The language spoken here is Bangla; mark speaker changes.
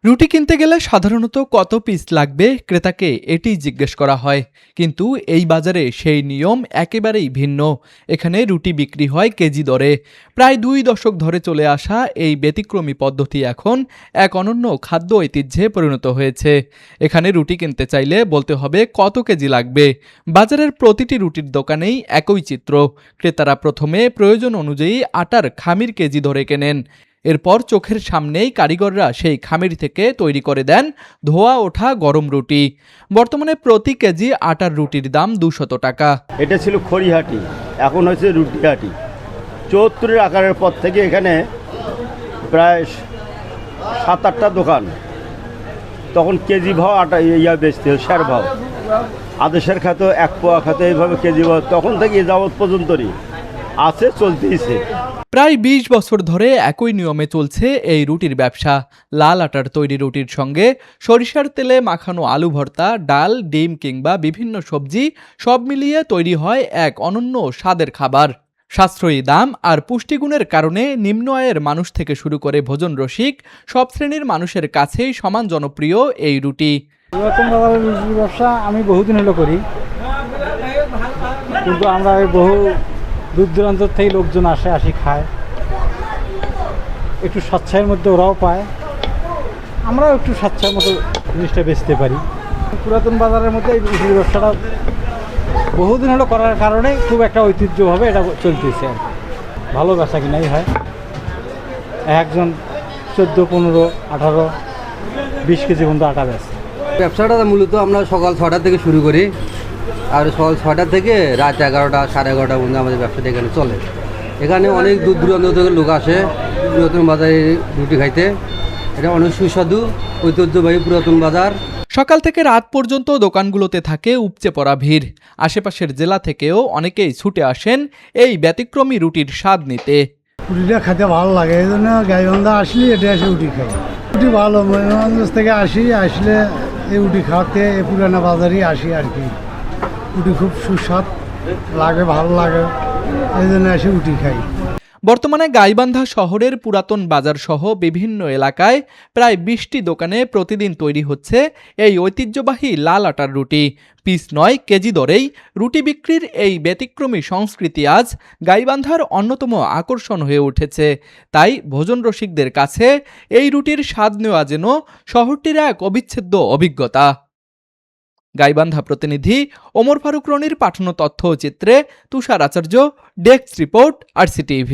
Speaker 1: রুটি কিনতে গেলে সাধারণত কত পিস লাগবে ক্রেতাকে এটি জিজ্ঞেস করা হয়, কিন্তু এই বাজারে সেই নিয়ম একেবারেই ভিন্ন। এখানে রুটি বিক্রি হয় কেজি দরে। প্রায় 2 দশক ধরে চলে আসা এই ব্যতিক্রমী পদ্ধতি এখন এক অনন্য খাদ্য ঐতিহ্যে পরিণত হয়েছে। এখানে রুটি কিনতে চাইলে বলতে হবে কত কেজি লাগবে। বাজারের প্রতিটি রুটির দোকানেই একই চিত্র। ক্রেতারা প্রথমে প্রয়োজন অনুযায়ী আটার খামির কেজি ধরে কেনেন। এরপর চোখের সামনেই কারিগররা সেই খামির থেকে তৈরি করে দেন ধোয়া ওঠা গরম রুটি। বর্তমানে প্রতি কেজি আটার রুটির দাম 200 টাকা।
Speaker 2: এটা ছিল খড়িহাটি, এখন হয়েছে রুটিহাটি। 74 আকারের পর থেকে এখানে প্রায় 7-8টা দোকান। তখন কেজি ভাও আটা বেচতে শের ভাও, আদেশের খাতে 1 পোয়া খাতে এইভাবে কেজি ভাও তখন থেকে যাবৎ পর্যন্তই আছে, চলতেইছে।
Speaker 1: প্রায় 20 বছর ধরে একই নিয়মে চলছে এই রুটির ব্যবসা। লাল আটার তৈরি রুটির সঙ্গে সরিষার তেলে মাখানো আলু ভর্তা, ডাল, ডিম কিংবা বিভিন্ন সবজি সব মিলিয়ে তৈরি হয় এক অনন্য স্বাদের খাবার। সাশ্রয়ী দাম আর পুষ্টিগুণের কারণে নিম্ন আয়ের মানুষ থেকে শুরু করে ভোজন রসিক সব শ্রেণীর মানুষের কাছেই সমান জনপ্রিয় এই রুটি।
Speaker 3: পুরাতন বাজারের রুটির ব্যবসা আমি বহুদিন হলো করি, কিন্তু আমরা বহু দূর দূরান্ত থেকে লোকজন আসি খায়, একটু স্বচ্ছায়ের মধ্যে ওরাও পায়, আমরাও একটু স্বচ্ছার মতো জিনিসটা বেচতে পারি। পুরাতন বাজারের মধ্যে এই রুটির ব্যবসাটা বহুদিন হলো করার কারণে খুব একটা ঐতিহ্যভাবে এটা চলতেছে। ভালো বেচা কিনাই হয়। একজন 14, 15, 18, 20 কেজি পর্যন্ত আটা বেচে।
Speaker 4: ব্যবসাটা মূলত আমরা সকাল 6টা থেকে শুরু করি, আর সকাল 6টা থেকে রাত 11টা, 11:30 পর্যন্ত আমাদের ব্যবসাটা এখানে চলে। এখানে অনেক দূর দূরান্ত থেকে লোক আসে পুরাতন বাজারে রুটি খাইতে। এটা অনেক সুস্বাদু, ঐতিহ্যবাহী পুরাতন বাজার।
Speaker 1: সকাল থেকে রাত পর্যন্ত দোকানগুলোতে থাকে উপচে পড়া ভিড়। আশেপাশের জেলা থেকেও অনেকেই ছুটে আসেন এই ব্যতিক্রমী রুটির স্বাদ নিতে।
Speaker 5: রুটিটা খেতে ভালো লাগে, এই জন্য গাইবান্ধা আসলে এটা এসে রুটি খাই। রুটি ভালো, ময়ূরভঞ্জ থেকে আসলে এই রুটি খাওয়াতে এই পুরানা বাজারই আসি আর কি। রুটি খুব সুস্বাদ লাগে, ভালো লাগে, এই জন্য এসে রুটি খাই।
Speaker 1: বর্তমানে গাইবান্ধা শহরের পুরাতন বাজার সহ বিভিন্ন এলাকায় প্রায় 20টি দোকানে প্রতিদিন তৈরি হচ্ছে এই ঐতিহ্যবাহী লাল আটার রুটি। পিস নয়, কেজি দরেই রুটি বিক্রির এই ব্যতিক্রমী সংস্কৃতি আজ গাইবান্ধার অন্যতম আকর্ষণ হয়ে উঠেছে। তাই ভোজন রসিকদের কাছে এই রুটির স্বাদ নেওয়া যেন শহরটির এক অবিচ্ছেদ্য অভিজ্ঞতা। গাইবান্ধা প্রতিনিধি ওমর ফারুক রনির পাঠানো তথ্য ও চিত্রে তুষার আচার্য, ডেস্ক রিপোর্ট, RCTV।